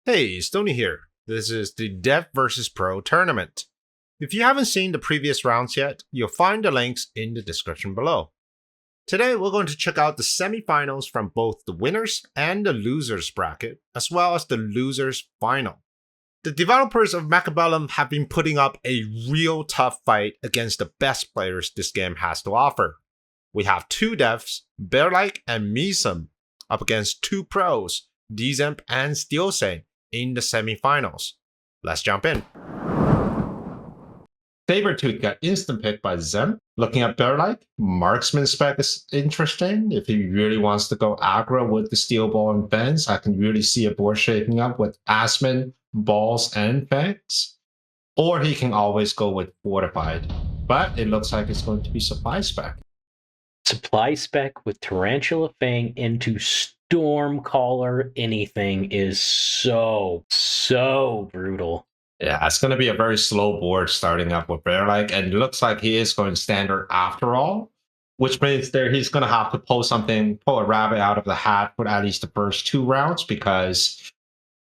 Hey, Stoney here. This is the Dev vs. Pro tournament. If you haven't seen the previous rounds yet, you'll find the links in the description below. Today, we're going to check out the semifinals from both the winners and the losers bracket, as well as the losers final. The developers of Mechabellum have been putting up a real tough fight against the best players this game has to offer. We have two devs, Bearlike and Measim, up against two pros, Dzemp and Steelsane, in the semifinals. Let's jump in. Sabertooth got instant picked by Dzemp. Looking at Bearlike, marksman spec is interesting. If he really wants to go aggro with the steel ball and fence, I can really see a board shaping up with Aspen, balls, and fence. Or he can always go with fortified. But it looks like it's going to be supply spec. Supply spec with Tarantula Fang into Stormcaller anything is so brutal. Yeah, it's going to be a very slow board starting up with Bearlike, and it looks like he is going standard after all, which means he's going to have to pull a rabbit out of the hat for at least the first two rounds, because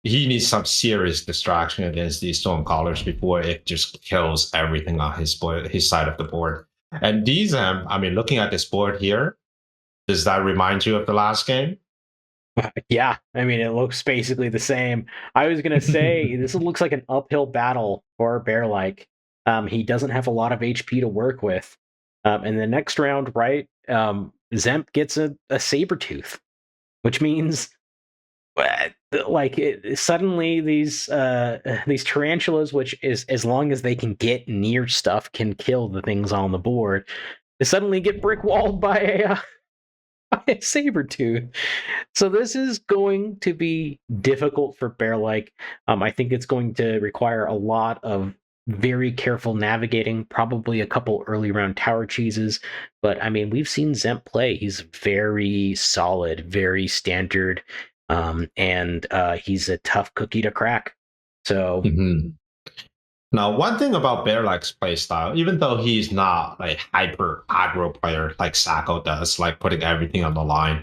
he needs some serious distraction against these Stormcallers before it just kills everything on his side of the board. And Dzemp, I mean, looking at this board here, does that remind you of the last game? Yeah, I mean, it looks basically the same. I was going to say, this looks like an uphill battle for Bearlike. He doesn't have a lot of HP to work with. In the next round, right, Dzemp gets a Sabertooth, which means, suddenly these tarantulas, which is as long as they can get near stuff, can kill the things on the board, they suddenly get brick walled by a Sabertooth. So this is going to be difficult for Bearlike. I think it's going to require a lot of very careful navigating, probably a couple early round tower cheeses. But I mean, we've seen Dzemp play. He's very solid, very standard, and he's a tough cookie to crack. So. Now, one thing about Bearlike's playstyle, even though he's not like hyper aggro player like Sacco does, like putting everything on the line,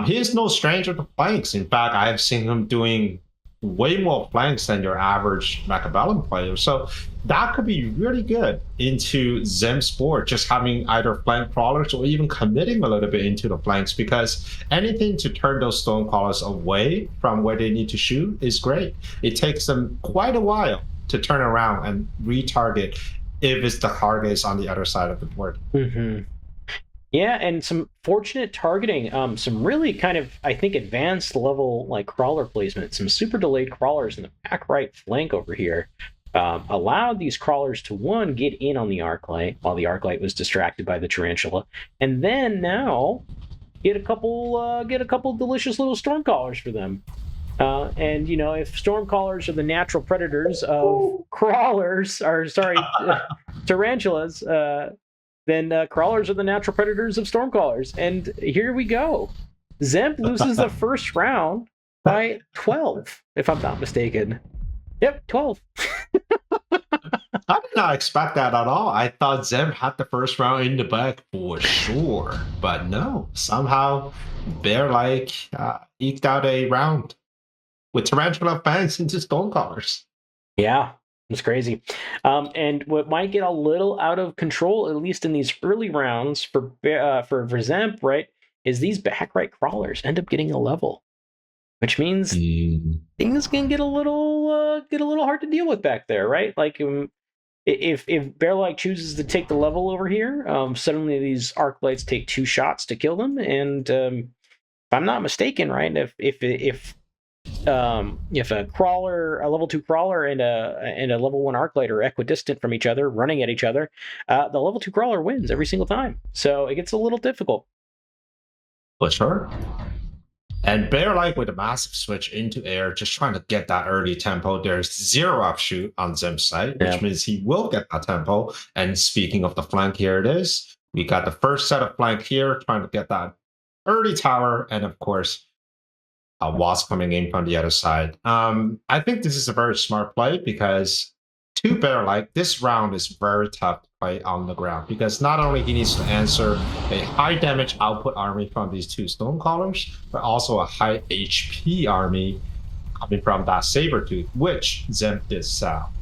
he is no stranger to flanks. In fact, I have seen him doing way more flanks than your average Mechabellum player. So that could be really good into Dzemp's board, just having either flank crawlers or even committing a little bit into the flanks, because anything to turn those Stormcallers away from where they need to shoot is great. It takes them quite a while to turn around and retarget if the target is on the other side of the board. Yeah, and some fortunate targeting, some really kind of, I think, advanced level like crawler placement, some super delayed crawlers in the back right flank over here, allowed these crawlers to get in on the Arclight while the Arclight was distracted by the Tarantula, and then now get a couple delicious little Stormcallers for them. And you know, if Stormcallers are the natural predators of tarantulas, then crawlers are the natural predators of Stormcallers. And here we go. Dzemp loses the first round by 12, if I'm not mistaken. Yep, 12. I did not expect that at all. I thought Dzemp had the first round in the bag for sure, but no. Somehow, Bearlike eked out a round with Tarantula fans into Stormcallers. Yeah, it's crazy. And what might get a little out of control, at least in these early rounds for Dzemp, right, is these back right crawlers end up getting a level, which means things can get a little hard to deal with back there, right? Like if Bearlike chooses to take the level over here, suddenly these Arclights take 2 shots to kill them, and if I'm not mistaken, right, if a crawler, a level 2 crawler, and a level 1 Arclight are equidistant from each other, running at each other, the level 2 crawler wins every single time. So it gets a little difficult. For sure. And Bearlike with a massive switch into air, just trying to get that early tempo. There's 0 offshoot on Dzemp's side, which means he will get that tempo. And speaking of the flank, here it is. We got the first set of flank here, trying to get that early tower, and of course, Wasp coming in from the other side. I think this is a very smart play, because to Bearlike, this round is very tough to play on the ground, because not only he needs to answer a high damage output army from these 2 Stormcallers, but also a high HP army coming from that Sabertooth, which Dzemp did sell.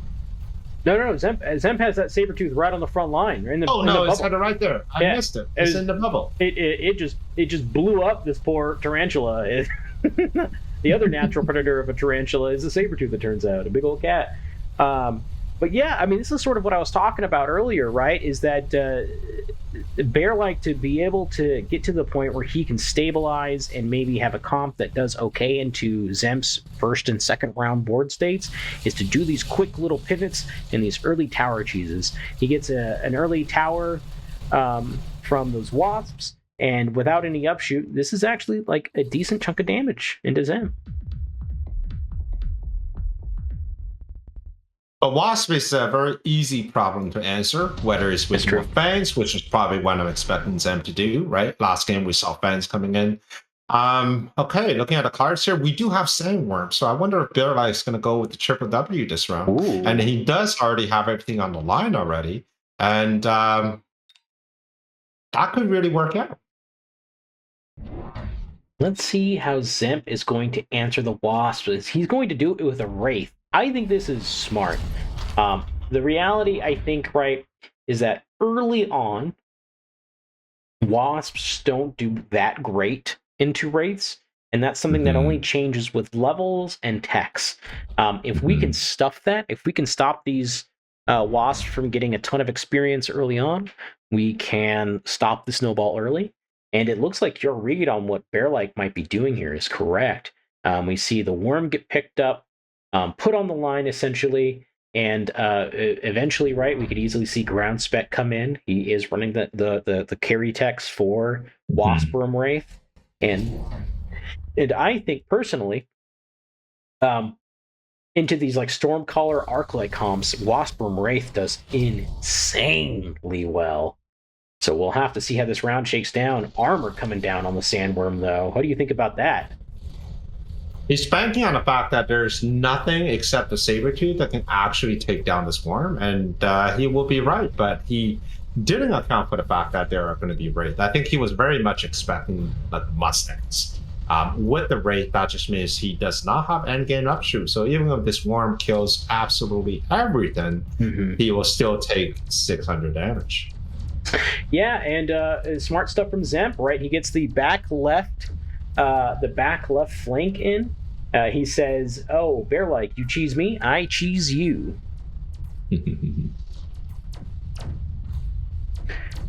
No. Dzemp has that Sabertooth right on the front line. In the, oh, in no, the it's bubble. right there. I missed it. It's in the bubble. It just blew up this poor tarantula. The other natural predator of a tarantula is a Sabertooth, it turns out, a big old cat. But yeah, I mean, this is sort of what I was talking about earlier, right? Is that Bearlike, to be able to get to the point where he can stabilize and maybe have a comp that does okay into Dzemp's first and second round board states, is to do these quick little pivots in these early tower cheeses. He gets an early tower from those wasps, and without any upshoot, this is actually like a decent chunk of damage into Dzemp. A wasp is a very easy problem to answer, whether it's with more fangs, which is probably what I'm expecting them to do, right? Last game we saw fangs coming in. Okay, looking at the cards here, we do have Sandworm, so I wonder if Bearlike is going to go with the triple W this round. Ooh. And he does already have everything on the line already, and that could really work out. Let's see how Dzemp is going to answer the wasp. He's going to do it with a Wraith. I think this is smart. The reality, I think, right, is that early on, wasps don't do that great into Wraiths, and that's something that only changes with levels and techs. If we can stuff that, if we can stop these wasps from getting a ton of experience early on, we can stop the snowball early. And it looks like your read on what Bearlike might be doing here is correct. We see the worm get picked up, put on the line essentially, and eventually, right, we could easily see ground spec come in. He is running the carry text for Wasp Worm Wraith, and I think personally, into these like Stormcaller Arclight comps, Wasp Worm Wraith does insanely well. So we'll have to see how this round shakes down. Armor coming down on the Sandworm, though. What do you think about that? He's banking on the fact that there's nothing except the Sabertooth that can actually take down this worm, and he will be right, but he didn't account for the fact that there are going to be Wraith. I think he was very much expecting like Mustangs. With the Wraith, that just means he does not have endgame upshoot, so even if this worm kills absolutely everything, he will still take 600 damage. Yeah, and smart stuff from Dzemp, right? He gets the back left flank in. He says, "Oh, Bearlike, you cheese me, I cheese you."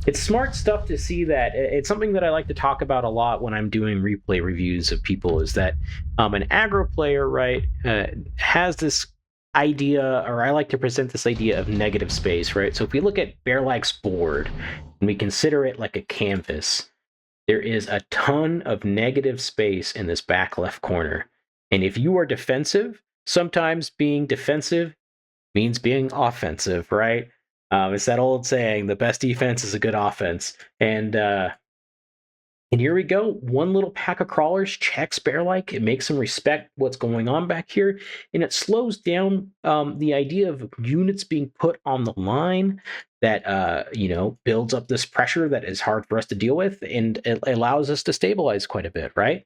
It's smart stuff to see that. It's something that I like to talk about a lot when I'm doing replay reviews of people, is that an aggro player, right, has this idea, or I like to present this idea of negative space, right? So if we look at Bearlike's board and we consider it like a canvas, there is a ton of negative space in this back left corner. And if you are defensive, sometimes being defensive means being offensive, right? It's that old saying, the best defense is a good offense. And here we go. One little pack of crawlers checks Bearlike. It makes him respect what's going on back here. And it slows down the idea of units being put on the line that, builds up this pressure that is hard for us to deal with. And it allows us to stabilize quite a bit, right?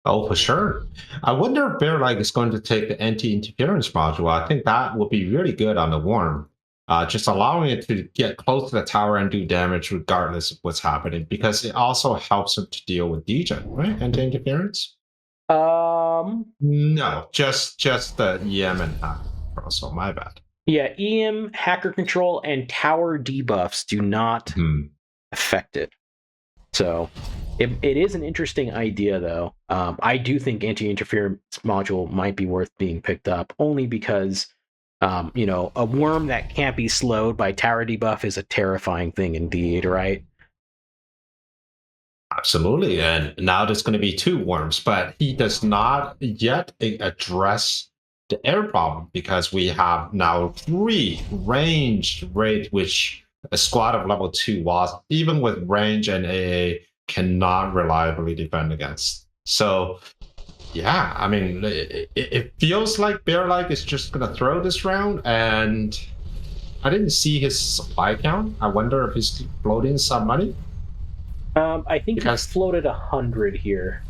Oh, for sure. I wonder if Bearlike is going to take the anti-interference module. I think that would be really good on the worm. Just allowing it to get close to the tower and do damage regardless of what's happening, because it also helps him to deal with DJ, right? Anti-interference? No, just the EM and hacker control, so my bad. Yeah, EM, hacker control, and tower debuffs do not affect it. So it is an interesting idea, though. I do think anti-interference module might be worth being picked up, only because a worm that can't be slowed by tower debuff is a terrifying thing indeed, right? Absolutely. And now there's going to be 2 worms, but he does not yet address the air problem, because we have now 3 ranged Wraith, which a squad of level 2 was, even with range and AA, cannot reliably defend against. So yeah, I mean, it feels like Bearlike is just going to throw this round, and I didn't see his supply count. I wonder if he's floating some money. I think he floated 100 here.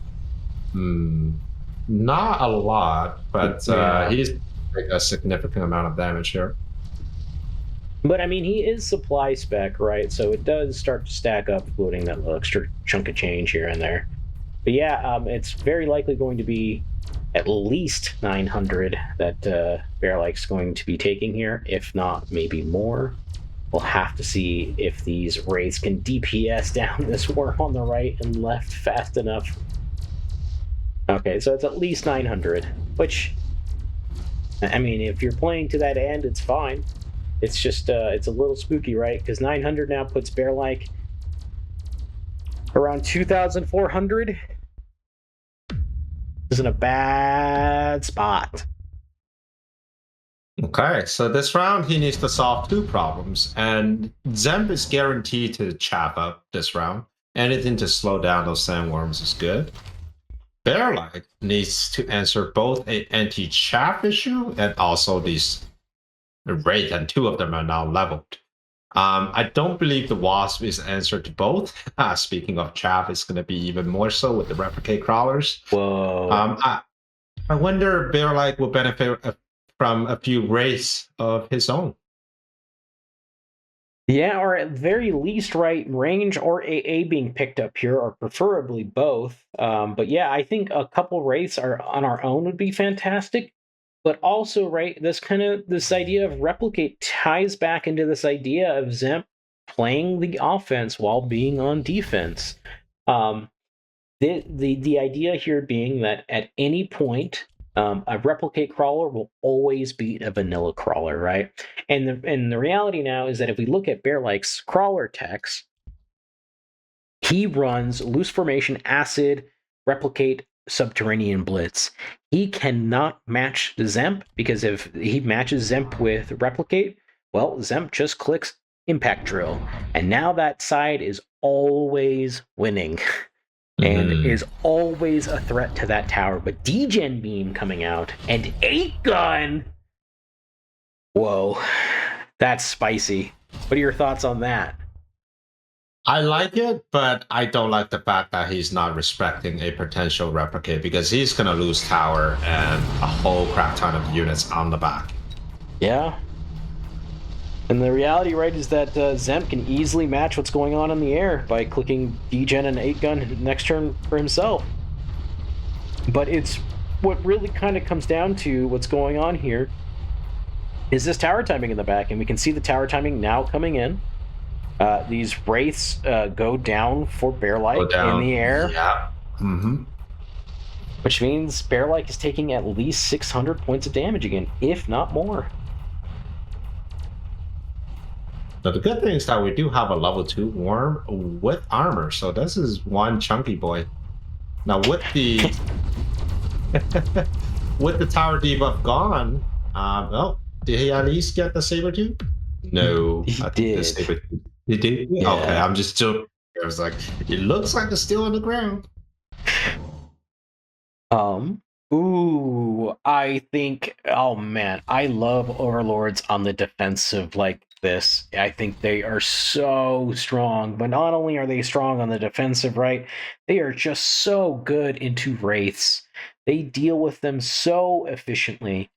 Not a lot, but Yeah. he's like a significant amount of damage here. But I mean, he is supply spec, right? So it does start to stack up, floating that little extra chunk of change here and there. But yeah, it's very likely going to be at least 900 that Bearlike's going to be taking here, if not maybe more. We'll have to see if these wraiths can DPS down this worm on the right and left fast enough. Okay, so it's at least 900, which, I mean, if you're playing to that end, it's fine. It's just, it's a little spooky, right? Because 900 now puts Bearlike around 2,400. This is in a bad spot. Okay, so this round he needs to solve two problems, and Dzemp is guaranteed to chap up this round. Anything to slow down those sandworms is good. Bearlike needs to answer both a anti-chaff issue and also these wraith, and two of them are now leveled. I don't believe the wasp is answer to both. Speaking of chaff, it's going to be even more so with the replicate crawlers. Whoa. I wonder Bearlike will benefit from a few wraiths of his own. Yeah, or at very least, right, range or AA being picked up here, or preferably both. But yeah, I think a couple wraiths are on our own would be fantastic. But also, right, this idea of replicate ties back into this idea of Dzemp playing the offense while being on defense. The idea here being that at any point, a replicate crawler will always beat a vanilla crawler, right? And the reality now is that if we look at Bearlike's crawler techs, he runs loose formation, acid, replicate, subterranean blitz. He cannot match Dzemp, because if he matches Dzemp with replicate, well, Dzemp just clicks impact drill, and now that side is always winning. And is always a threat to that tower. But Degen Beam coming out and 8-gun. Whoa, that's spicy. What are your thoughts on that? I like it, but I don't like the fact that he's not respecting a potential replicate, because he's going to lose tower and a whole crap ton of units on the back. Yeah. And the reality, right, is that Dzemp can easily match what's going on in the air by clicking Degen and 8-gun next turn for himself. But it's what really kind of comes down to what's going on here is this tower timing in the back, and we can see the tower timing now coming in. These wraiths go down for Bearlike in the air. Yeah. Which means Bearlike is taking at least 600 points of damage again, if not more. Now, the good thing is that we do have a level 2 worm with armor, so this is one chunky boy. Now, with the with the tower debuff gone, well, did he at least get the saber-tooth? No, He did. He did? Yeah. Okay, I'm just still. I was like, it looks like it's still on the ground. I think, oh man, I love overlords on the defensive like this. I think they are so strong, but not only are they strong on the defensive, right? They are just so good into wraiths. They deal with them so efficiently.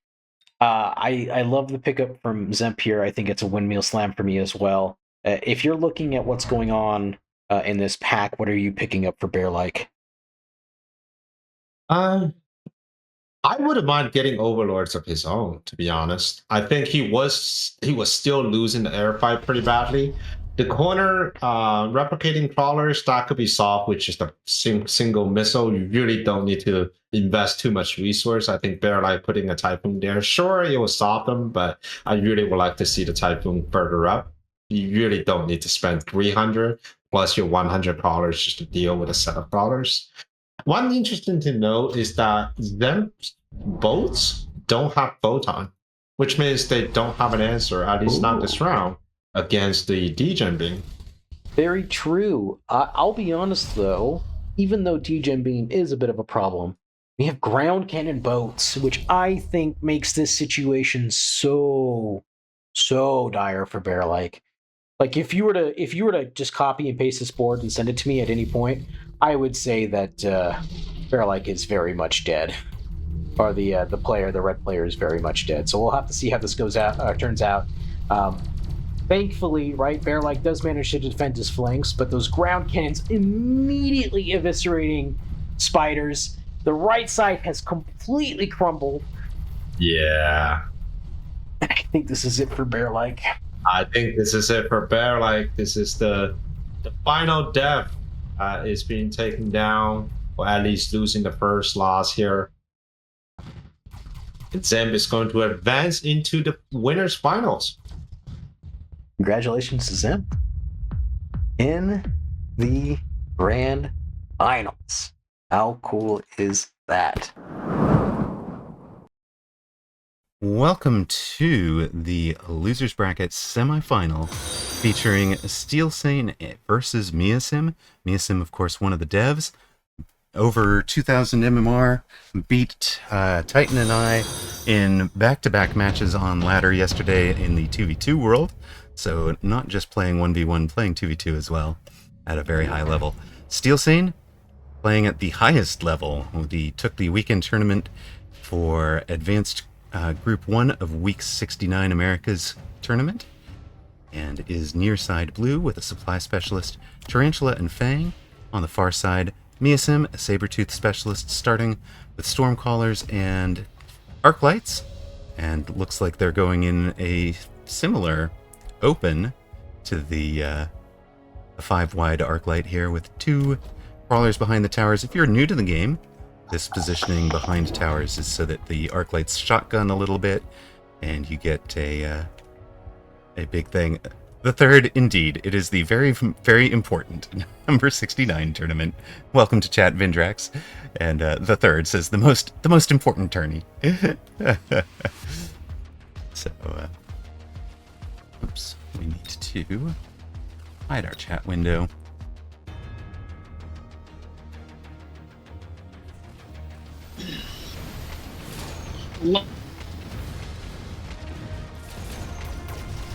I love the pickup from Dzemp here. I think it's a windmill slam for me as well. If you're looking at what's going on in this pack, what are you picking up for Bearlike? I wouldn't mind getting overlords of his own, to be honest. I think he was still losing the air fight pretty badly. The corner replicating crawlers, that could be solved with just a single missile. You really don't need to invest too much resource. I think Bearlike putting a Typhoon there, sure, it will solve them, but I really would like to see the Typhoon further up. You really don't need to spend 300 plus your 100 crawlers just to deal with a set of crawlers. One interesting to note is that Dzemp's boats don't have photon, which means they don't have an answer, at least not this round, against the Degen Beam. Very true. I'll be honest though, even though Degen Beam is a bit of a problem, we have ground cannon boats, which I think makes this situation so dire for Bearlike. Like if you were to just copy and paste this board and send it to me at any point, I would say that Bearlike is very much dead. or the red player is very much dead. So we'll have to see how this turns out. Thankfully, right, Bearlike does manage to defend his flanks, but those ground cannons immediately eviscerating spiders. The right side has completely crumbled. Yeah. I think this is it for Bearlike. I think this is it for Bearlike. This is the final death. Is being taken down, or at least losing the first loss here. And Dzemp is going to advance into the winners finals. Congratulations to Dzemp in the grand finals. How cool is that? Welcome to the Losers Bracket semifinal featuring Steelsane versus Measim. Measim, of course, one of the devs. Over 2,000 MMR, beat Titan and I in back-to-back matches on ladder yesterday in the 2v2 world. So not just playing 1v1, playing 2v2 as well at a very high level. Steelsane playing at the highest level. He took the weekend tournament for advanced Group 1 of Week 69 America's tournament, and is near side blue with a supply specialist, Tarantula and Fang. On the far side, Measim, a saber-tooth specialist, starting with Stormcallers and Arclights, and looks like they're going in a similar open to the 5-wide Arclight here with 2 crawlers behind the towers. If you're new to the game, this positioning behind towers is so that the Arclight's shotgun a little bit, and you get a big thing. The third, indeed, it is the very, very important number 69 tournament. Welcome to chat, Vindrax. And the third says the most important tourney. So, oops, we need to hide our chat window.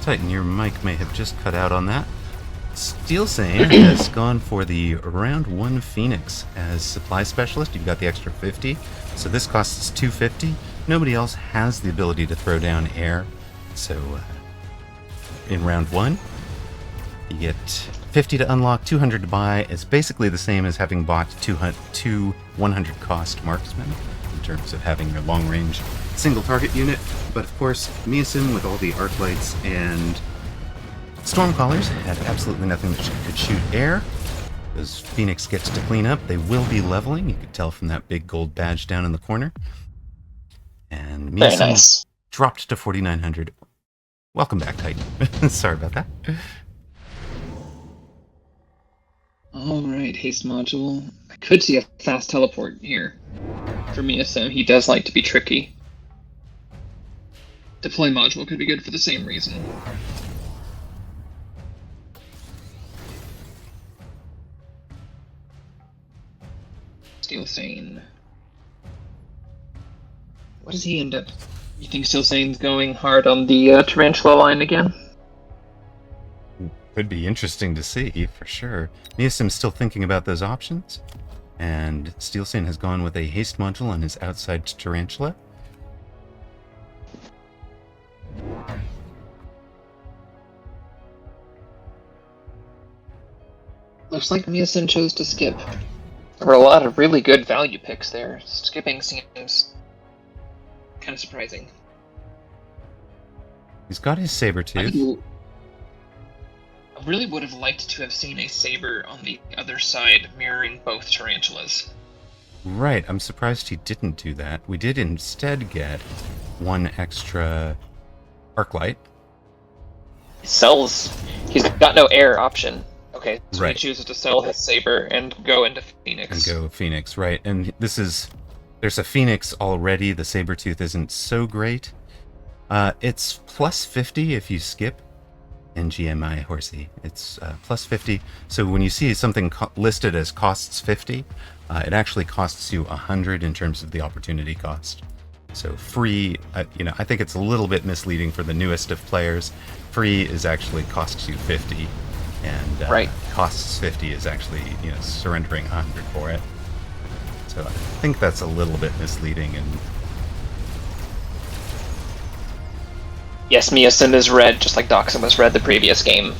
Titan, your mic may have just cut out on that. Steelsane has gone for the round 1 Phoenix as supply specialist. You've got the extra 50, so this costs 250. Nobody else has the ability to throw down air, so in round 1, you get 50 to unlock, 200 to buy. It's basically the same as having bought two 100 cost marksmen in terms of having your long range single target unit. But of course, Measim with all the Arclights and Stormcallers had absolutely nothing that could shoot air. Those Phoenix gets to clean up. They will be leveling. You could tell from that big gold badge down in the corner. And Measim dropped to 4,900. Welcome back, Titan. Sorry about that. Alright, haste module. I could see a fast teleport here. For Measim, he does like to be tricky. Deploy module could be good for the same reason. Steelsane. What does he end up? You think Steelsane's going hard on the Tarantula line again? Could be interesting to see, for sure. Measim's still thinking about those options, and Steelsane has gone with a haste module on his outside Tarantula. Looks like Measim chose to skip. There were a lot of really good value picks there. Skipping seems kind of surprising. He's got his saber-tooth. I really would have liked to have seen a saber on the other side mirroring both tarantulas. Right, I'm surprised he didn't do that. We did instead get one extra Arclight. He's got no air option. Okay, so right. He chooses to sell his saber and go into Phoenix. And go Phoenix, right. And there's a Phoenix already. The saber-tooth isn't so great. It's plus 50 if you skip NGMI Horsey. It's plus 50. So when you see something listed as costs 50, it actually costs you 100 in terms of the opportunity cost. So free, I think it's a little bit misleading for the newest of players. Free is actually costs you 50, and right. Costs 50 is actually surrendering 100 for it. So I think that's a little bit misleading, and Yes, Measim is red, just like Doxum was red the previous game.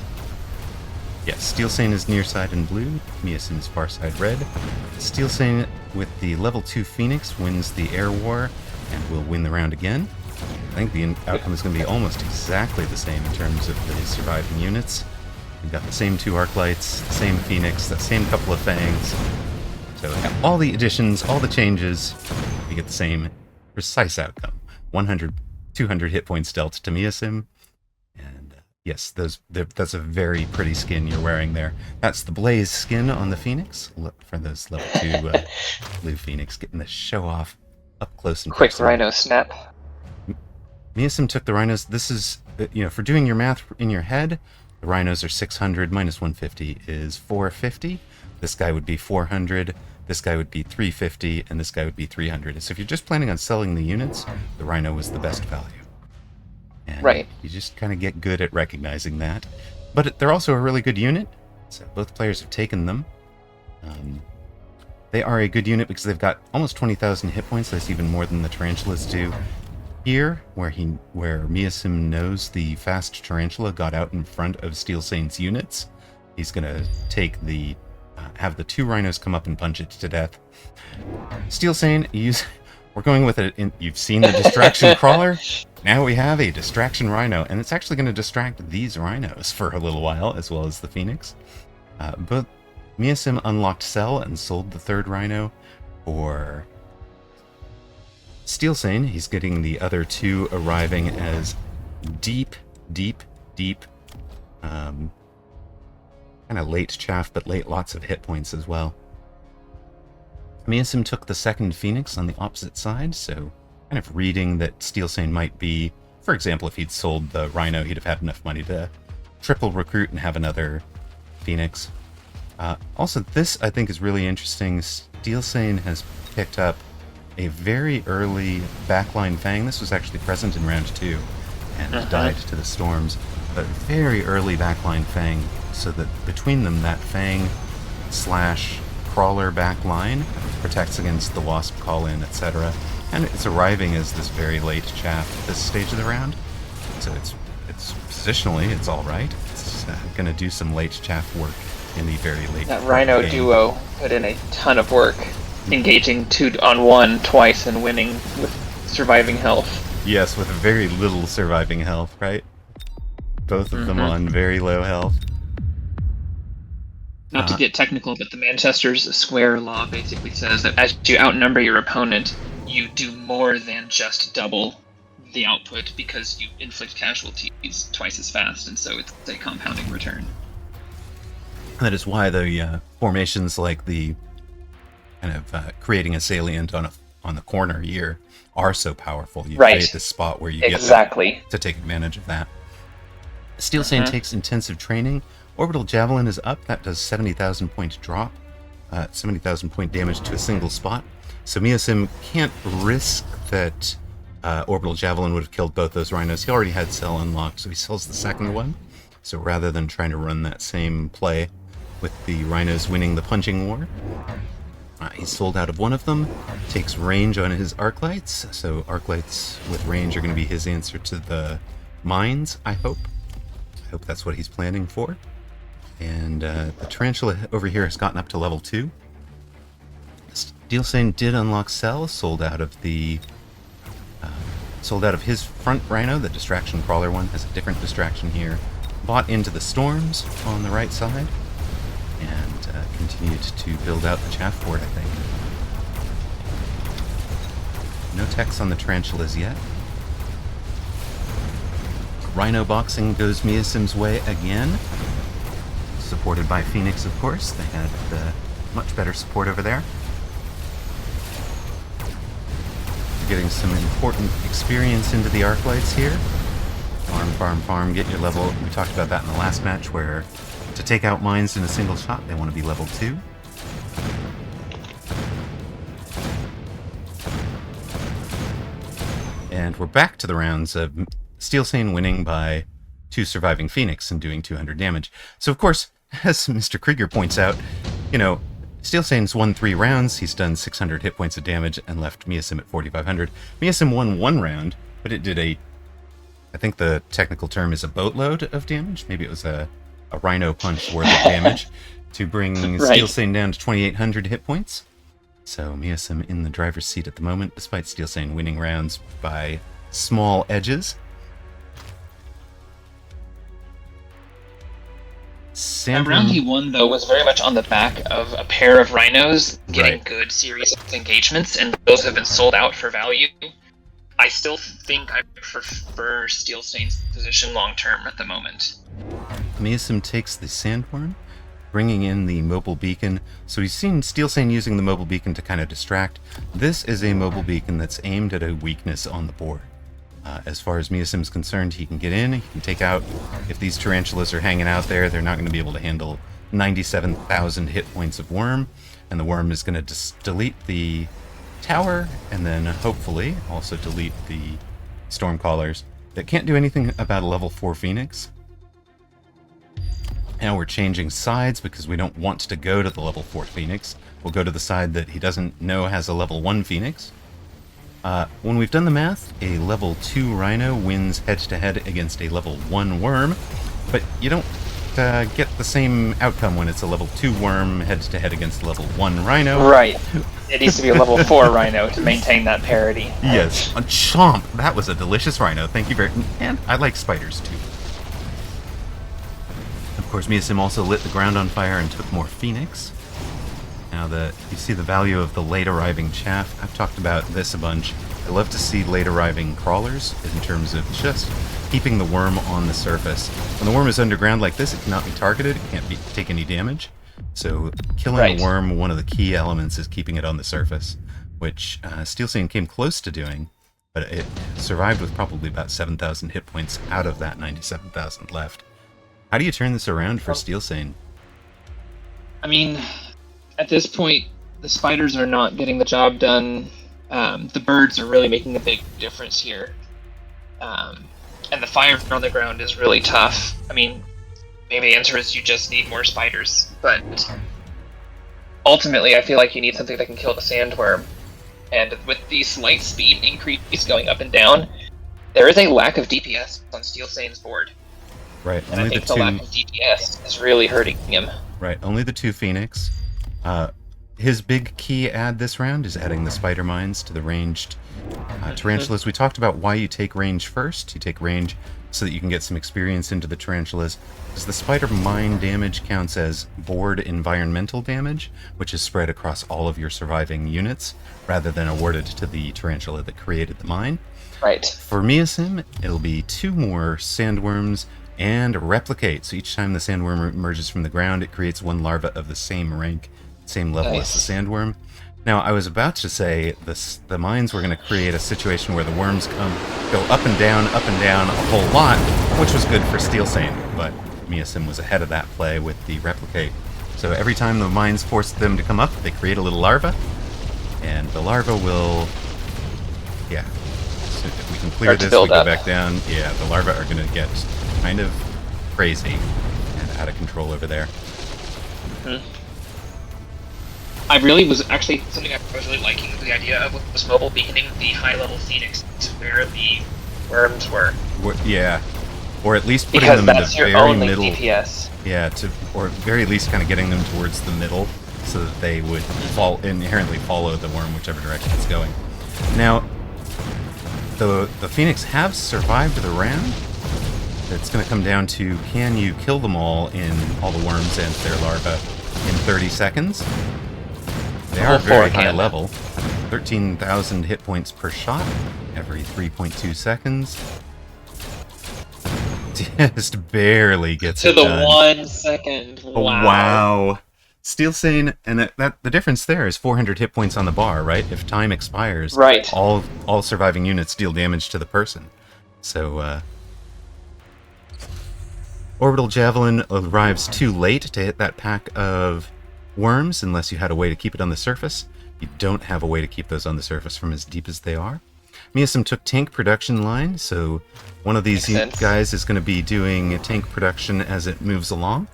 Yes, Steelsane is near side in blue, Measim is far side red. Steelsane with the level 2 Phoenix wins the air war and will win the round again. I think the outcome is going to be almost exactly the same in terms of the surviving units. We've got the same 2 arc lights, the same Phoenix, the same couple of fangs. So all the additions, all the changes, we get the same precise outcome. 100, 200 hit points dealt to Measim. And yes, that's a very pretty skin you're wearing there. That's the Blaze skin on the Phoenix. Look for those level 2 blue Phoenix getting the show off up close and Quick personal. Rhino snap. Measim took the rhinos. This is, for doing your math in your head, the rhinos are 600 minus 150 is 450. This guy would be 400. This guy would be 350, and this guy would be 300. So if you're just planning on selling the units, the rhino was the best value. And right. You just kind of get good at recognizing that. But they're also a really good unit, so both players have taken them. They are a good unit because they've got almost 20,000 hit points. That's even more than the tarantulas do. Here, where Measim knows the fast tarantula got out in front of Steelsane's units, he's going to take the have the 2 rhinos come up and punch it to death. Steelsane, we're going with it. You've seen the distraction crawler. Now we have a distraction rhino, and it's actually going to distract these rhinos for a little while, as well as the Phoenix. But Measim unlocked Cell and sold the 3rd rhino for Steelsane. He's getting the other 2 arriving as deep, kind of late chaff, but lots of hit points as well. Measim took the 2nd Phoenix on the opposite side, so kind of reading that Steelsane might be, for example, if he'd sold the rhino, he'd have had enough money to triple recruit and have another Phoenix. Also, this I think is really interesting. Steelsane has picked up a very early backline Fang. This was actually present in round 2 and died to the storms. But very early backline Fang, so that between them that Fang / crawler backline protects against the Wasp call-in, etc. And it's arriving as this very late chaff at this stage of the round. So it's positionally, it's alright. It's going to do some late chaff work in the very late That Rhino game. duo put in a ton of work, engaging 2-on-1 twice and winning with surviving health. Yes, with very little surviving health, right? Both of them on very low health. Not to get technical, but the Manchester's square law basically says that as you outnumber your opponent, you do more than just double the output because you inflict casualties twice as fast, and so it's a compounding return. That is why the formations like the kind of creating a salient on the corner here are so powerful. You create this spot where you get to take advantage of that. Steelsane takes intensive training. Orbital Javelin is up. That does 70,000 point drop, 70,000 point damage to a single spot. So Measim can't risk that Orbital Javelin would have killed both those rhinos. He already had Cell unlocked, so he sells the 2nd one. So rather than trying to run that same play with the rhinos winning the punching war, he's sold out of one of them, takes range on his arc lights. So arc lights with range are going to be his answer to the mines, I hope. I hope that's what he's planning for. And the tarantula over here has gotten up to level 2. Steelsane did unlock Cell, sold out of his front rhino. The distraction crawler one has a different distraction here. Bought into the storms on the right side, and continued to build out the chaff fort, I think. No techs on the tarantulas yet. Rhino boxing goes Measim's way again. Supported by Phoenix, of course. They had much better support over there. Getting some important experience into the arc lights here. Farm, get your level. We talked about that in the last match, where to take out mines in a single shot, they want to be level 2. And we're back to the rounds of Steelsane winning by 2 surviving Phoenix and doing 200 damage. So, of course, as Mr. Krieger points out, Steelsane's won 3 rounds, he's done 600 hit points of damage and left Measim at 4,500. Measim won 1 round, but it did a I think the technical term is a boatload of damage. Maybe it was a Rhino Punch worth of damage to bring Right. Steelsane down to 2,800 hit points. So Measim in the driver's seat at the moment, despite Steelsane winning rounds by small edges. That round he won, though, was very much on the back of a pair of rhinos getting Right. good series of engagements, and those have been sold out for value. I still think I prefer Steelsane's position long term at the moment. Measim takes the Sandworm, bringing in the mobile beacon. So we've seen Steelsane using the mobile beacon to kind of distract. This is a mobile beacon that's aimed at a weakness on the board. As far as Measim's concerned, he can get in, he can take out, if these tarantulas are hanging out there, they're not going to be able to handle 97,000 hit points of worm, and the worm is going to delete the tower, and then hopefully also delete the Stormcallers that can't do anything about a level 4 Phoenix. Now we're changing sides because we don't want to go to the level 4 Phoenix. We'll go to the side that he doesn't know has a level 1 Phoenix. When we've done the math, a level 2 Rhino wins head-to-head against a level 1 Worm, but you don't get the same outcome when it's a level 2 Worm head-to-head against a level 1 Rhino. Right. It needs to be a level 4 rhino to maintain that parity. Yes, a chomp! That was a delicious Rhino, thank you very much. And I like spiders too. Of course, Measim also lit the ground on fire and took more Phoenix. Now you see the value of the late arriving chaff. I've talked about this a bunch. I love to see late arriving crawlers in terms of just keeping the worm on the surface. When the worm is underground like this, it cannot be targeted, it can't take any damage. So killing a worm, one of the key elements is keeping it on the surface, which Steelsane came close to doing, but it survived with probably about 7,000 hit points out of that 97,000 left. How do you turn this around for Steelsane? I mean, at this point, the spiders are not getting the job done. The birds are really making a big difference here. And the fire on the ground is really tough. I mean, maybe the answer is you just need more spiders, but ultimately I feel like you need something that can kill the sandworm. And with the slight speed increase going up and down, there is a lack of DPS on Steelsane's board. Right, and I think the lack of DPS is really hurting him. Right, only the 2 Phoenix. His big key add this round is adding the spider mines to the ranged tarantulas. We talked about why you take range first. You take range so that you can get some experience into the tarantulas, because the spider mine damage counts as board environmental damage, which is spread across all of your surviving units, rather than awarded to the tarantula that created the mine. Right. For Measim, it'll be 2 more sandworms and replicate. So each time the sandworm emerges from the ground, it creates 1 larva of the same rank, same level as the sandworm. Now, I was about to say the mines were going to create a situation where the worms go up and down a whole lot, which was good for Steelsane, but Measim was ahead of that play with the replicate. So every time the mines force them to come up, they create a little larva, and the larva will, yeah, so if we can clear this, we go back down, yeah, the larvae are going to get kind of crazy and out of control over there. I really was actually something I was really liking the idea of was mobile beaconing the high level Phoenix to where the worms were. Yeah, or at least putting because them in that's the your very only middle. DPS. Yeah, or very least kind of getting them towards the middle so that they would inherently follow the worm whichever direction it's going. Now, the Phoenix have survived the round. It's going to come down to, can you kill them all the worms and their larvae in 30 seconds? They are very high level. 13,000 hit points per shot every 3.2 seconds. Just barely gets to it the done. 1 second. Wow. Wow. Steelsane, and the difference there is 400 hit points on the bar, right? If time expires, right, all surviving units deal damage to the person. So, Orbital Javelin arrives too late to hit that pack of worms, unless you had a way to keep it on the surface. You don't have a way to keep those on the surface from as deep as they are. Measim took tank production line, so one of these guys is going to be doing tank production as it moves along.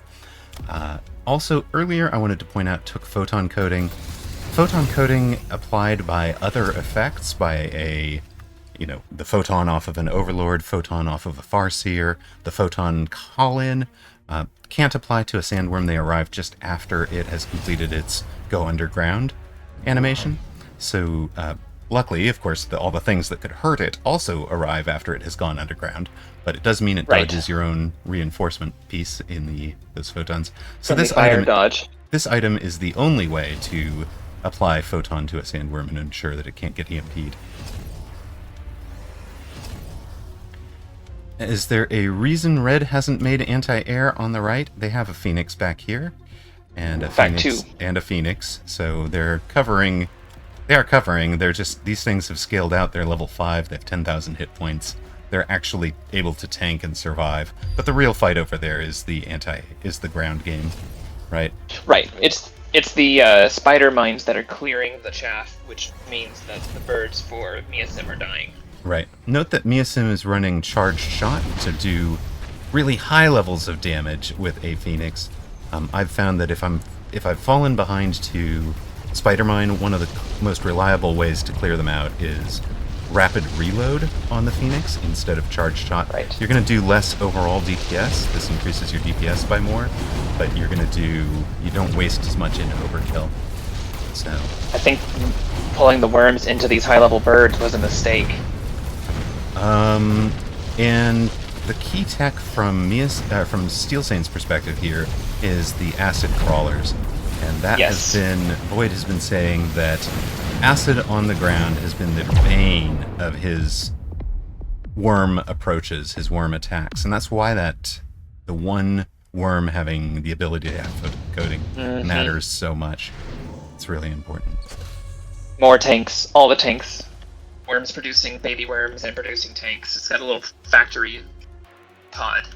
Also, earlier I wanted to point out, took photon coating. Photon coating applied by other effects, by a the photon off of an Overlord, photon off of a Farseer, the photon call-in can't apply to a sandworm. They arrive just after it has completed its go underground animation. So luckily, of course, all the things that could hurt it also arrive after it has gone underground. But it does mean it dodges your own reinforcement piece in those photons. So this item, this item is the only way to apply photon to a sandworm and ensure that it can't get EMP'd. Is there a reason Red hasn't made anti-air on the right? They have a Phoenix back here, and a Phoenix, so they're covering. They are covering. They're just, these things have scaled out. They're level 5. They have 10,000 hit points. They're actually able to tank and survive. But the real fight over there is the ground game, right? Right. It's the spider mines that are clearing the chaff, which means that the birds for Measim are dying. Right. Note that Measim is running Charged Shot to do really high levels of damage with a Phoenix. I've found that if I've fallen behind to Spider Mine, one of the most reliable ways to clear them out is rapid reload on the Phoenix instead of Charged Shot. Right. You're going to do less overall DPS. This increases your DPS by more, but you don't waste as much in overkill. So I think pulling the worms into these high-level birds was a mistake. And the key tech from Steelsane's perspective here is the acid crawlers. And that has been, Void has been saying that acid on the ground has been the bane of his worm approaches, his worm attacks. And that's why the one worm having the ability to have photon coating matters so much. It's really important. More tanks, all the tanks. Worms producing baby worms and producing tanks. It's got a little factory pod.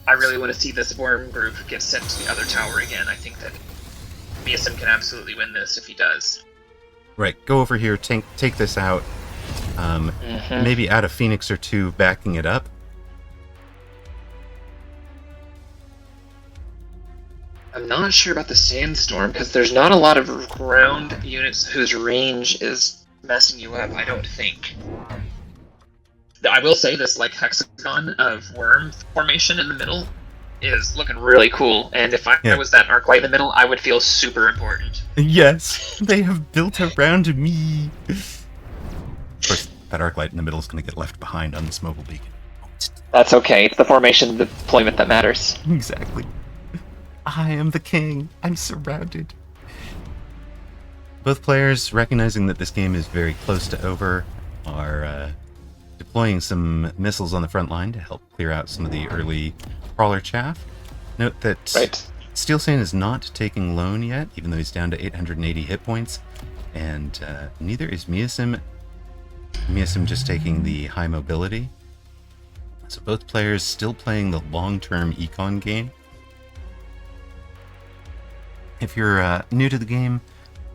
I really want to see this worm group get sent to the other tower again. I think that Measim can absolutely win this if he does. Right, go over here, take this out. Maybe add a Phoenix or two backing it up. I'm not sure about the Sandstorm, because there's not a lot of ground units whose range is messing you up, I don't think. I will say this hexagon of worm formation in the middle is looking really cool, and if I was that arc light in the middle, I would feel super important. Yes, they have built around me. Of course, that arc light in the middle is going to get left behind on this mobile beacon. That's okay, it's the formation deployment that matters. Exactly. I am the king. I'm surrounded. Both players, recognizing that this game is very close to over, are deploying some missiles on the front line to help clear out some of the early crawler chaff. Note that Steelsane is not taking Lone yet, even though he's down to 880 hit points, and neither is Measim. Measim just taking the high mobility. So both players still playing the long-term econ game. If you're new to the game,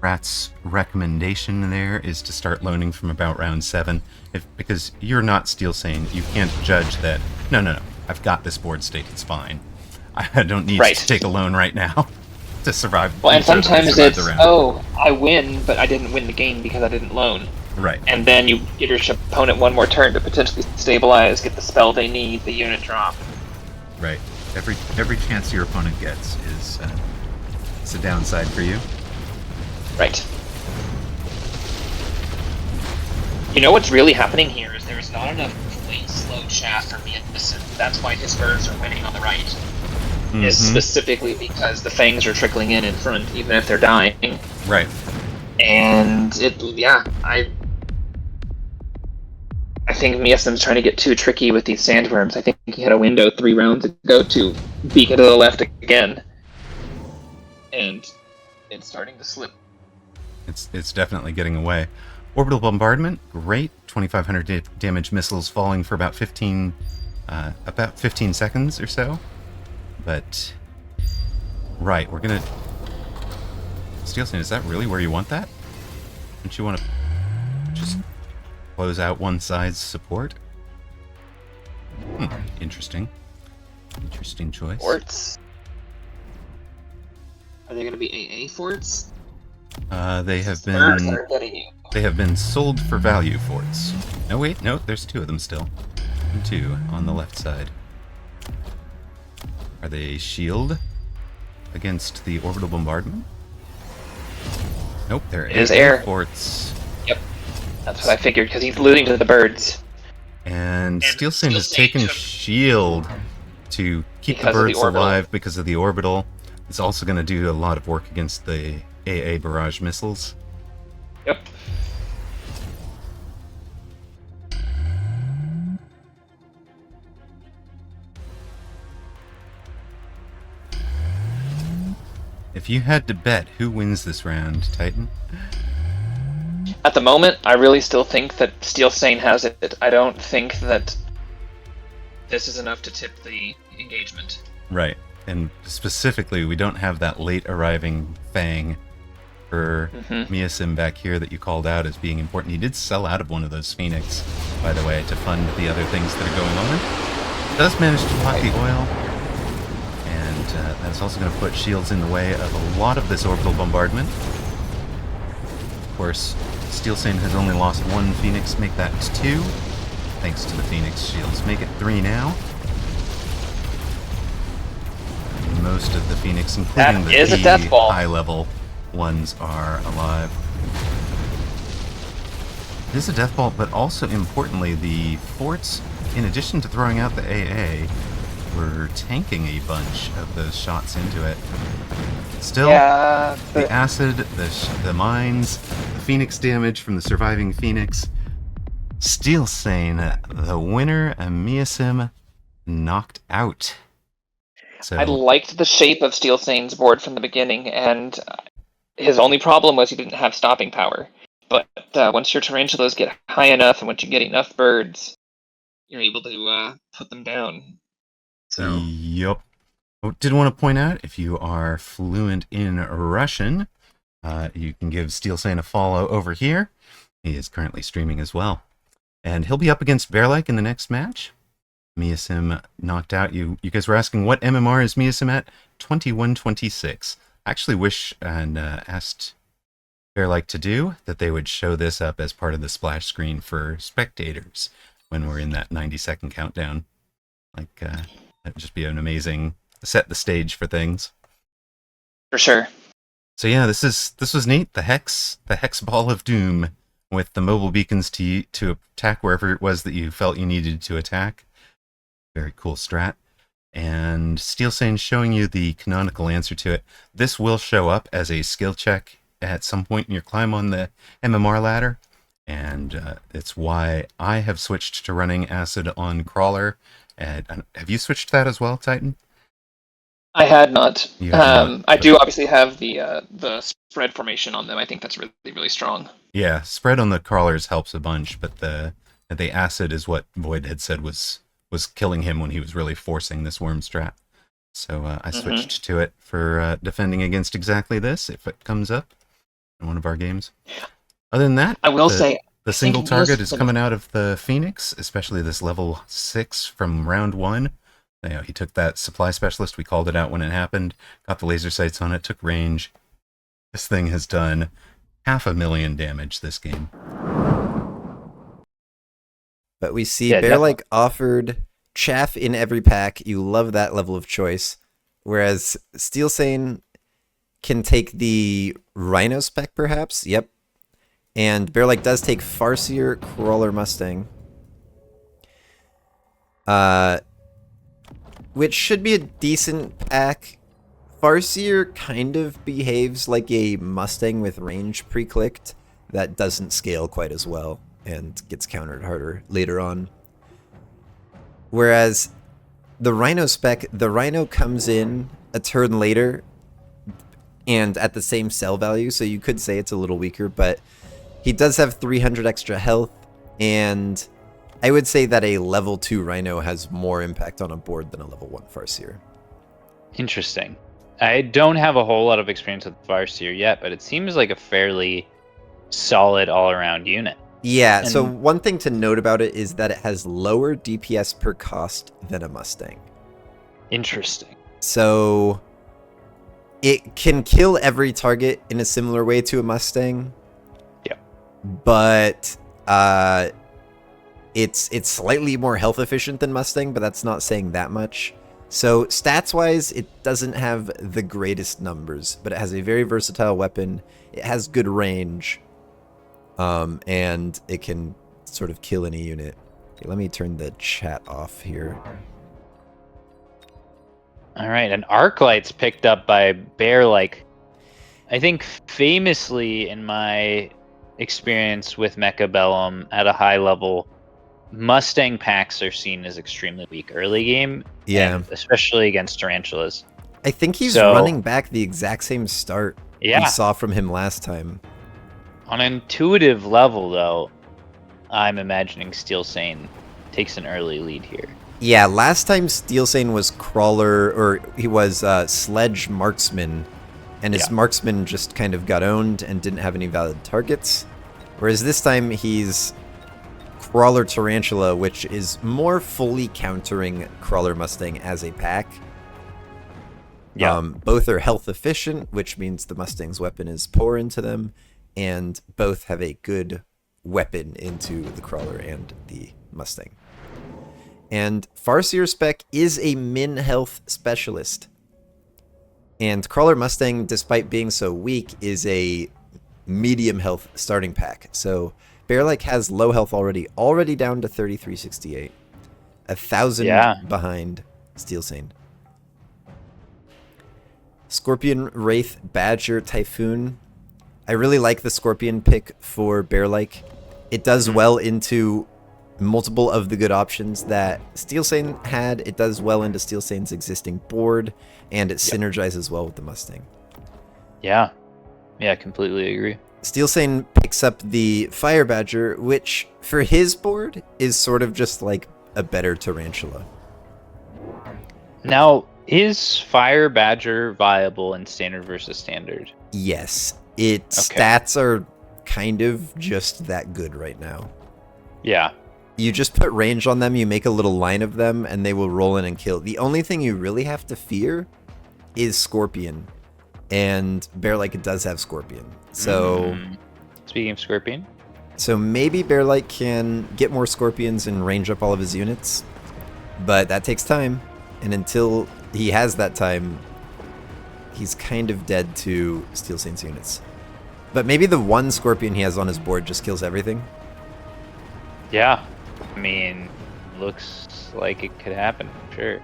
Rat's recommendation there is to start loaning from about round 7, because you're not Steelsane. You can't judge that, no, I've got this board state, it's fine. I don't need to take a loan right now to survive. Well, and sometimes it's, I win, but I didn't win the game because I didn't loan. Right. And then you give your opponent one more turn to potentially stabilize, get the spell they need, the unit drop. Right. Every chance your opponent gets is it's a downside for you. Right. You know what's really happening here is there's not enough complete slow chaff for Measim. That's why his birds are winning on the right. Is specifically because the fangs are trickling in front, even if they're dying. Right. And I think Measim's trying to get too tricky with these sandworms. I think he had a window 3 rounds ago to beacon to the left again. And it's starting to slip. It's definitely getting away. Orbital bombardment, great. 2,500 damage missiles falling for about 15 seconds or so. But right, we're gonna. Steelsane, is that really where you want that? Don't you want to just close out one side's support? Interesting. Interesting choice. Forts. Are they going to be AA forts? They have been. Birds are getting you. They have been sold for value forts. No, wait, no, there's 2 of them still. And 2 on the left side. Are they shield against the orbital bombardment? Nope, they're It is air. forts. Yep, that's what I figured, because he's losing to the birds. And Steelsane has Steelsane taken took- shield to keep the Because of the birds orbital. alive because of the orbital. It's also going to do a lot of work against the AA barrage missiles. Yep. If you had to bet who wins this round, Titan? At the moment, I really still think that Steelsane has it. I don't think that this is enough to tip the engagement. Right. And specifically, we don't have that late arriving Fang for Measim back here that you called out as being important. He did sell out of one of those Phoenix, by the way, to fund the other things that are going on. Does manage to pot the oil. And that's also going to put shields in the way of a lot of this orbital bombardment. Of course, Steelsane has only lost 1 Phoenix. Make that 2. Thanks to the Phoenix shields. Make it 3 now. Most of the Phoenix, including That the is a death ball. high-level ones, are alive. It is a death ball, but also importantly, the forts, in addition to throwing out the AA, were tanking a bunch of those shots into it. Still, Yeah, the acid, the mines, the Phoenix damage from the surviving Phoenix. Steelsane, the winner, and Measim knocked out. So I liked the shape of Steelsane's board from the beginning, and his only problem was he didn't have stopping power. But once your tarantulas get high enough, and once you get enough birds, you're able to put them down. So Yup. Did want to point out, if you are fluent in Russian, you can give Steelsane a follow over here. He is currently streaming as well. And he'll be up against Bearlike in the next match. Measim knocked out. You guys were asking what MMR is Measim at? 2126. I actually wish and asked Bearlike to do that they would show this up as part of the splash screen for spectators when we're in that 90-second countdown. Like, that would just be an amazing set the stage for things. for sure. So yeah, this was neat. The hex ball of doom with the mobile beacons to attack wherever it was that you felt you needed to attack. Very cool strat. And Steelsane showing you the canonical answer to it. This will show up as a skill check at some point in your climb on the MMR ladder. And it's why I have switched to running acid on crawler. And have you switched that as well, Titan? I had not. You have not, I do obviously have the spread formation on them. I think that's really, really strong. Yeah, spread on the crawlers helps a bunch, but the acid is what Void had said was killing him when he was really forcing this worm strat. So I switched to it for defending against exactly this if it comes up in one of our games. Other than that, I will say the single think target this- is coming out of the Phoenix, especially this level 6 from round 1. You know, he took that supply specialist, we called it out when it happened, got the laser sights on it, took range. This thing has done 500,000 damage this game. But we see Yeah, Bearlike offered chaff in every pack. You love that level of choice. Whereas Steelsane can take the Rhino spec, perhaps. Yep. And Bearlike does take Farseer, Crawler, Mustang. Which should be a decent pack. Farseer kind of behaves like a Mustang with range pre-clicked that doesn't scale quite as well and gets countered harder later on. Whereas the Rhino spec, the Rhino comes in a turn later and at the same cell value, so you could say it's a little weaker, but he does have 300 extra health, and I would say that a level 2 Rhino has more impact on a board than a level 1 Farseer. Interesting. I don't have a whole lot of experience with Farseer yet, but it seems like a fairly solid all-around unit. Yeah, so And- one thing to note about it is that it has lower DPS per cost than a Mustang. Interesting. So it can kill every target in a similar way to a Mustang. Yeah. but it's slightly more health efficient than Mustang, but that's not saying that much. So stats-wise, it doesn't have the greatest numbers, but it has a very versatile weapon. It has good range, and it can sort of kill any unit. Okay, let me turn the chat off here. All right, an arc light's picked up by Bearlike. I think famously in my experience with Mechabellum at a high level, Mustang packs are seen as extremely weak early game. Yeah. And especially against tarantulas. I think he's running back the exact same start we saw from him last time. On an intuitive level, though, I'm imagining Steelsane takes an early lead here. Yeah, last time Steelsane was Crawler, or he was Sledge Marksman, and his Marksman just kind of got owned and didn't have any valid targets. Whereas this time he's Crawler Tarantula, which is more fully countering Crawler Mustang as a pack. Yeah. Both are health efficient, which means the Mustang's weapon is poor into them, and both have a good weapon into the Crawler and the Mustang. And Farseer spec is a min health specialist. And Crawler Mustang, despite being so weak, is a medium health starting pack. So Bearlike has low health already down to 3368. 1,000 behind Steelsane. Scorpion, Wraith, Badger, Typhoon. I really like the Scorpion pick for Bearlike. It does well into multiple of the good options that Steelsane had. It does well into Steelsane's existing board, and it synergizes well with the Mustang. Yeah, completely agree. Steelsane picks up the Fire Badger, which for his board is sort of just like a better Tarantula. Now, is Fire Badger viable in standard versus standard? Yes. Its stats are kind of just that good right now. Yeah. You just put range on them, you make a little line of them, and they will roll in and kill. The only thing you really have to fear is Scorpion. And Bearlike does have Scorpion. So Speaking of Scorpion. So maybe Bearlike can get more Scorpions and range up all of his units. But that takes time. And until he has that time, he's kind of dead to Steelsane's units. But maybe the one Scorpion he has on his board just kills everything. Yeah. I mean, looks like it could happen, sure.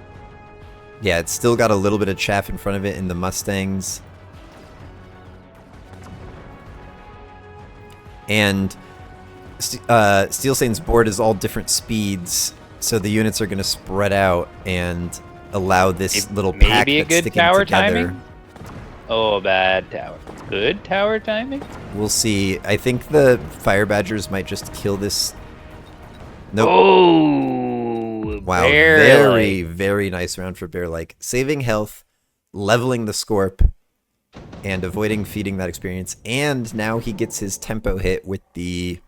Yeah, it's still got a little bit of chaff in front of it in the Mustangs. And Steelsane's board is all different speeds, so the units are going to spread out and allow this little pack maybe a that's good sticking tower together. timing? Oh, bad tower. Good tower timing? We'll see. I think the Fire Badgers might just kill this. Nope. Oh, wow. Bearlike. Very, very nice round for Bearlike. Saving health, leveling the Scorp, and avoiding feeding that experience. And now he gets his tempo hit with the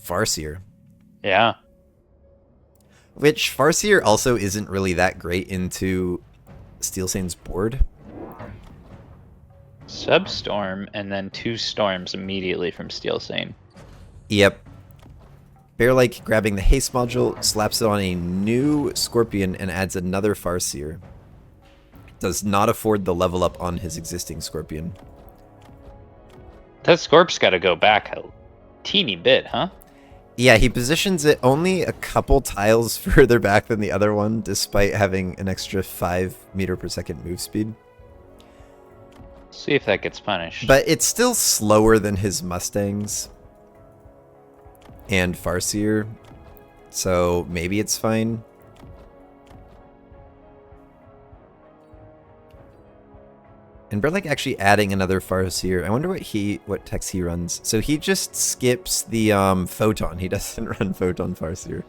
Farseer. Yeah. Which Farseer also isn't really that great into Steelsane's board. Substorm and then 2 storms immediately from Steelsane. Yep. Bearlike grabbing the haste module, slaps it on a new Scorpion, and adds another Farseer. Does not afford the level up on his existing Scorpion. That Scorp's got to go back a teeny bit, huh? Yeah, he positions it only a couple tiles further back than the other one, despite having an extra 5 meter per second move speed. See if that gets punished. But it's still slower than his Mustangs and Farseer, so maybe it's fine. And Bearlike actually adding another Farseer. I wonder what text he runs. So he just skips the Photon. He doesn't run Photon Farseer.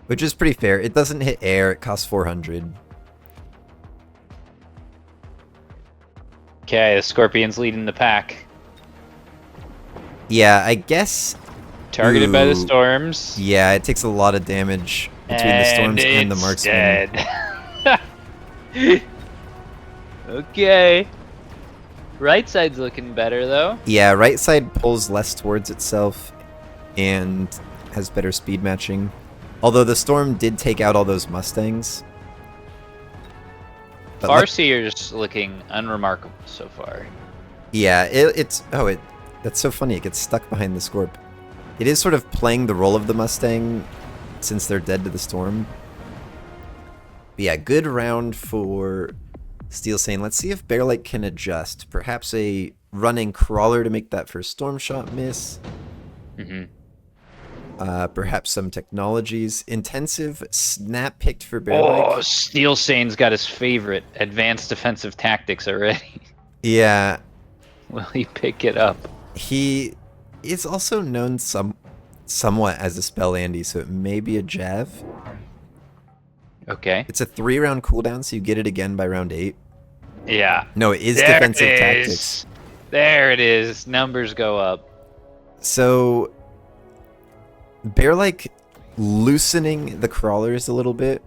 Which is pretty fair. It doesn't hit air. It costs 400. Okay, the Scorpion's leading the pack. Yeah, I guess... Targeted by the storms. Yeah, it takes a lot of damage between the storms and the marksman. Dead. Okay. Right side's looking better though. Yeah, right side pulls less towards itself and has better speed matching. Although the storm did take out all those Mustangs. But Farseer's looking unremarkable so far. yeah, that's so funny. It gets stuck behind the Scorp. It is sort of playing the role of the Mustang since they're dead to the storm. But yeah, good round for Steelsane. Let's see if Bearlike can adjust. Perhaps a running crawler to make that first storm shot miss. Perhaps some technologies. Intensive snap picked for Bearlike. Oh, Steelsane's got his favorite advanced defensive tactics already. Yeah. Will he pick it up? He is also known somewhat as a spell Andy, so it may be a Jav. Okay. It's a 3-round cooldown, so you get it again by round 8. Yeah. No, it is There defensive it tactics. is. There it is. Numbers go up. So, Bearlike loosening the crawlers a little bit,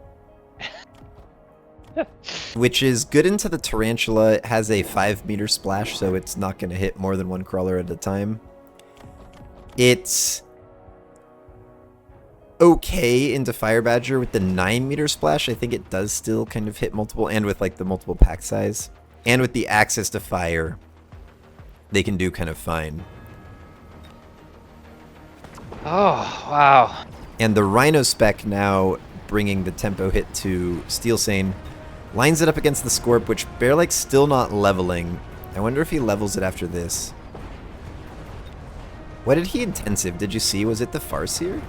which is good into the Tarantula. It has a 5-meter splash, so it's not going to hit more than one crawler at a time. It's okay into Fire Badger with the 9-meter splash. I think it does still kind of hit multiple, and with like the multiple pack size. And with the access to fire, they can do kind of fine. Oh, wow. And the Rhino spec now bringing the tempo hit to Steelsane. Lines it up against the Scorp, which Bearlike's still not leveling. I wonder if he levels it after this. What did he intensive? Did you see? Was it the Farseer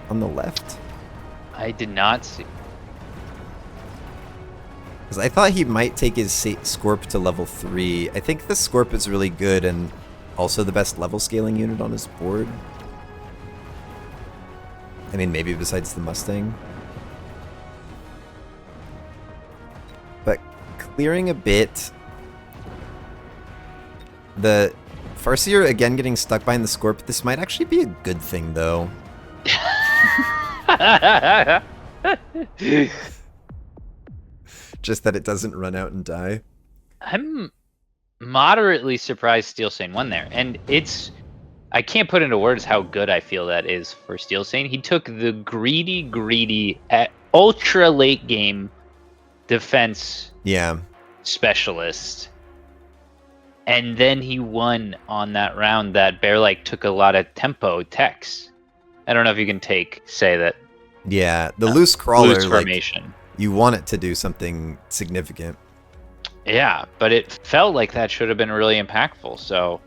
on the left? I did not see. Because I thought he might take his Scorp to level 3. I think the Scorp is really good and also the best level scaling unit on his board. I mean, maybe besides the Mustang. But clearing a bit. The Farseer again getting stuck behind the Scorp. This might actually be a good thing, though. Just that it doesn't run out and die. I'm moderately surprised Steelsane won there. And I can't put into words how good I feel that is for Steelsane. He took the greedy, ultra late game defense specialist. And then he won on that round that Bearlike took a lot of tempo techs. I don't know if you can say that. Yeah, the loose crawler, loose formation. Like, you want it to do something significant. Yeah, but it felt like that should have been really impactful. So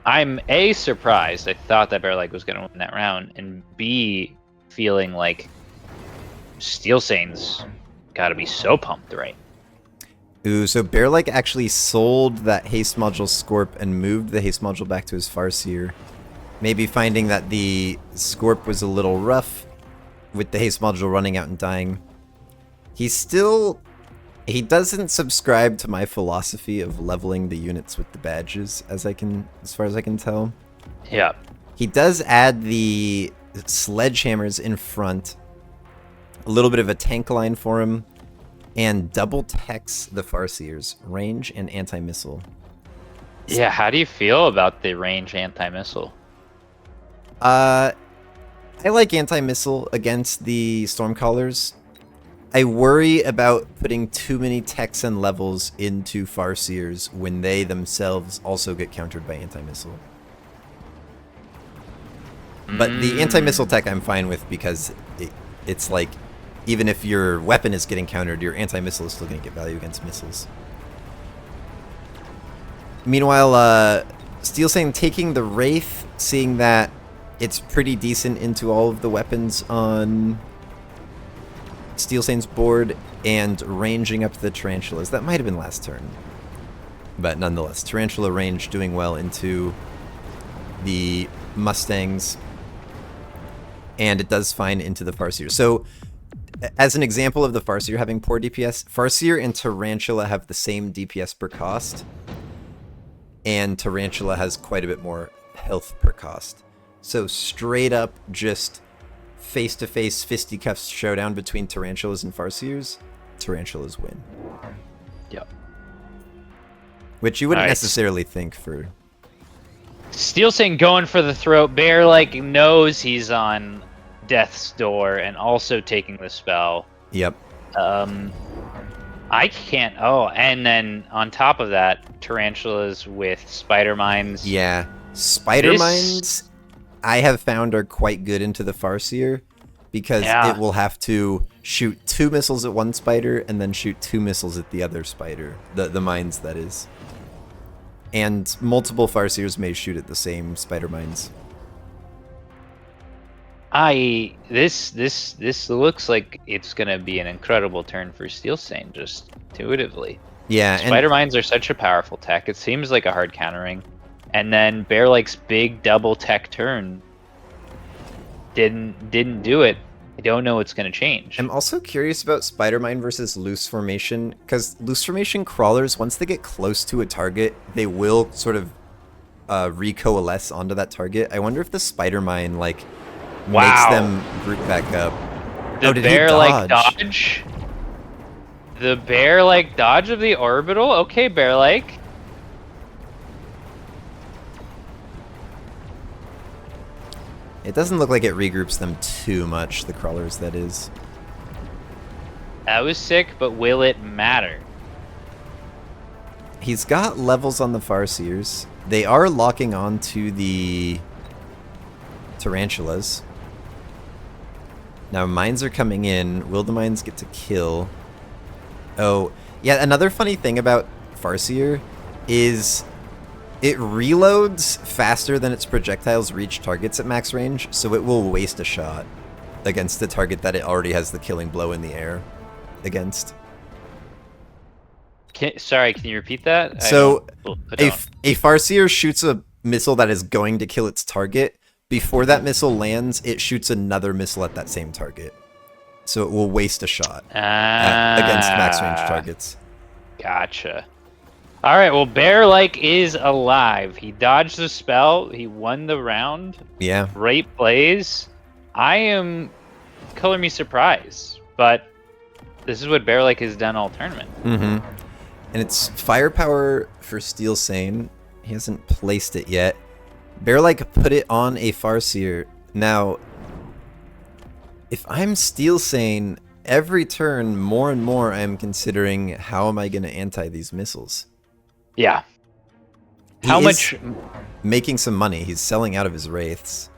I'm A, surprised. I thought that Bearlike was going to win that round, and B, feeling like Steelsane's got to be so pumped, right? Ooh, so Bearlike actually sold that haste module Scorp and moved the haste module back to his Farseer. Maybe finding that the Scorp was a little rough with the haste module running out and dying. He doesn't subscribe to my philosophy of leveling the units with the badges, as far as I can tell. Yeah. He does add the sledgehammers in front, a little bit of a tank line for him, and double techs the Farseers, range and anti-missile. Yeah, how do you feel about the range anti-missile? I like anti-missile against the Stormcallers. I worry about putting too many techs and levels into Farseers when they themselves also get countered by anti-missile. But the anti-missile tech I'm fine with because it's like, even if your weapon is getting countered, your anti-missile is still going to get value against missiles. Meanwhile, Steelsane taking the Wraith, seeing that it's pretty decent into all of the weapons on Steelsane's board, and ranging up the Tarantulas. That might have been last turn. But nonetheless, Tarantula range doing well into the Mustangs. And it does fine into the Farseer. So, as an example of the Farseer having poor DPS, Farseer and Tarantula have the same DPS per cost. And Tarantula has quite a bit more health per cost. So straight up just face-to-face fisticuffs showdown between Tarantulas and Farseers, Tarantulas win. Yep. which you wouldn't Alright. necessarily think for. Steelsane going for the throat. Bearlike knows he's on death's door and also taking the spell. Yep. I can't. Oh, and then on top of that, tarantulas with spider mines. Yeah, spider This- mines I have found are quite good into the Farseer because Yeah. it will have to shoot 2 missiles at one spider and then shoot 2 missiles at the other spider. The mines, that is. And multiple Farseers may shoot at the same spider mines. This looks like it's gonna be an incredible turn for Steelsane, just intuitively. Yeah, Spider mines are such a powerful tech. It seems like a hard countering. And then Bearlike's big double tech turn didn't do it. I don't know what's gonna change. I'm also curious about spider mine versus loose formation, because loose formation crawlers, once they get close to a target, they will sort of recoalesce onto that target. I wonder if the spider mine makes them group back up. The did he Bearlike dodge? dodge? The Bearlike dodge of the orbital? Okay, Bearlike. It doesn't look like it regroups them too much, the crawlers, that is. That was sick, but will it matter? He's got levels on the Farseers. They are locking on to the tarantulas. Now mines are coming in. Will the mines get to kill? Oh, yeah, another funny thing about Farseer is it reloads faster than its projectiles reach targets at max range, so it will waste a shot against the target that it already has the killing blow in the air against. Sorry, can you repeat that? So, I don't. a Farseer shoots a missile that is going to kill its target. Before that missile lands, it shoots another missile at that same target. So it will waste a shot against max range targets. Gotcha. All right, well, Bearlike is alive. He dodged the spell. He won the round. Yeah. Great plays. I am color me surprised, but this is what Bearlike has done all tournament. Mm-hmm. And it's firepower for Steelsane. He hasn't placed it yet. Bearlike put it on a Farseer. Now, if I'm Steelsane, every turn, more and more, I'm considering how am I going to anti these missiles. Yeah. He How is much? making some money. He's selling out of his wraiths.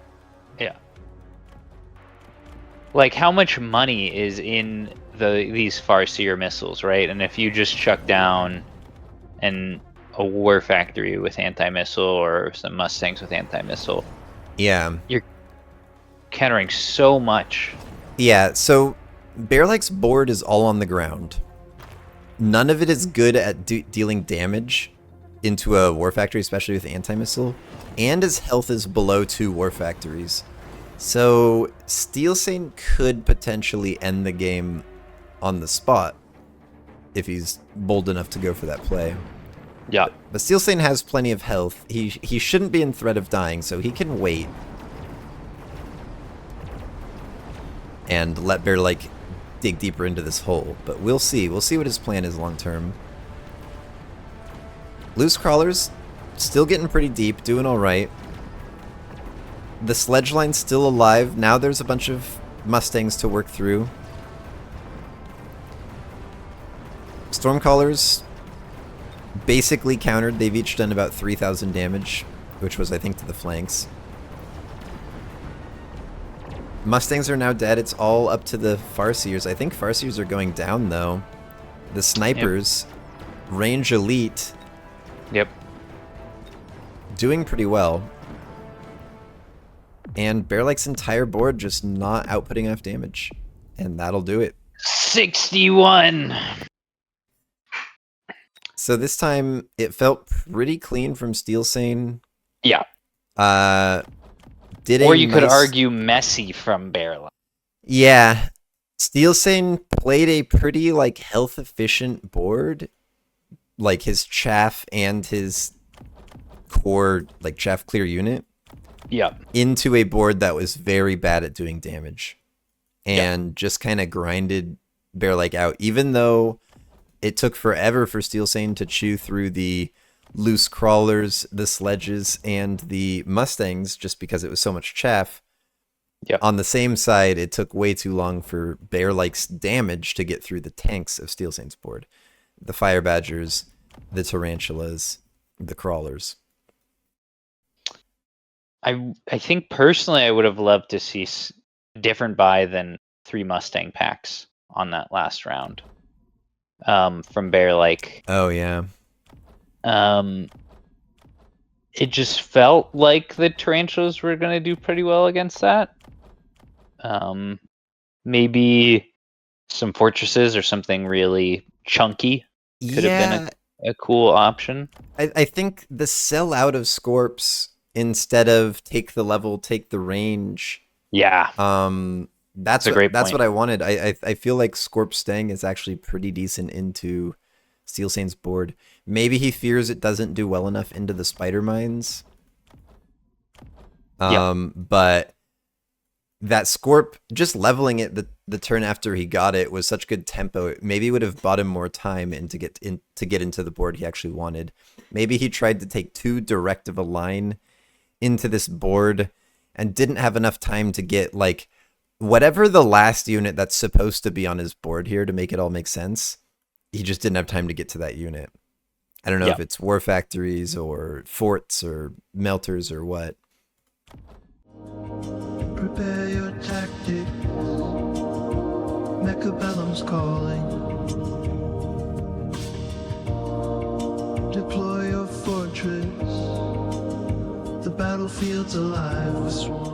Yeah. Like, how much money is in these Farseer missiles, right? And if you just chuck down a war factory with anti-missile or some Mustangs with anti-missile, Yeah. countering so much. Yeah, so Bearlike's board is all on the ground. None of it is good at dealing damage into a war factory, especially with anti-missile, and his health is below 2 war factories. So Steelsane could potentially end the game on the spot if he's bold enough to go for that play. Yeah. But Steelsane has plenty of health. He shouldn't be in threat of dying, so he can wait and let Bearlike dig deeper into this hole. But we'll see. We'll see what his plan is long term. Loose crawlers still getting pretty deep, doing all right. The sledge line's still alive. Now there's a bunch of Mustangs to work through. Stormcallers basically countered. They've each done about 3,000 damage, which was, I think, to the flanks. Mustangs are now dead. It's all up to the Farseers. I think Farseers are going down, though. The snipers, range elite, Yep. doing pretty well. And Bearlike's entire board just not outputting enough damage. And that'll do it. 61. So this time, it felt pretty clean from Steelsane. Yeah. Or you could argue messy from Bearlike. Yeah. Steelsane played a pretty, health-efficient board. Like, his chaff and his core, chaff clear unit. Yeah. Into a board that was very bad at doing damage. And just kind of grinded Bearlike out. Even though it took forever for Steelsane to chew through the loose crawlers, the sledges, and the Mustangs just because it was so much chaff. Yep. On the same side, it took way too long for Bearlike's damage to get through the tanks of Steelsane's board. The Fire Badgers, the Tarantulas, the Crawlers. I think personally I would have loved to see different buy than 3 Mustang packs on that last round from Bearlike. Oh, yeah. It just felt like the Tarantulas were going to do pretty well against that. Maybe some fortresses or something really chunky could have been a cool option. I think the sell out of Scorps instead of take the level, take the range. Yeah. That's a great that's point. what I wanted. I feel like Scorp Stang is actually pretty decent into Steelsane's board. Maybe he fears it doesn't do well enough into the spider mines. But that Scorp, just leveling it the turn after he got it was such good tempo. Maybe it would have bought him more time to get into the board he actually wanted. Maybe he tried to take too direct of a line into this board and didn't have enough time to get like whatever the last unit that's supposed to be on his board here to make it all make sense. He just didn't have time to get to that unit. I don't know if it's war factories or forts or melters or what. Prepare your tactics. Mechabellum's calling. Deploy your fortress. The battlefield's alive with swarms.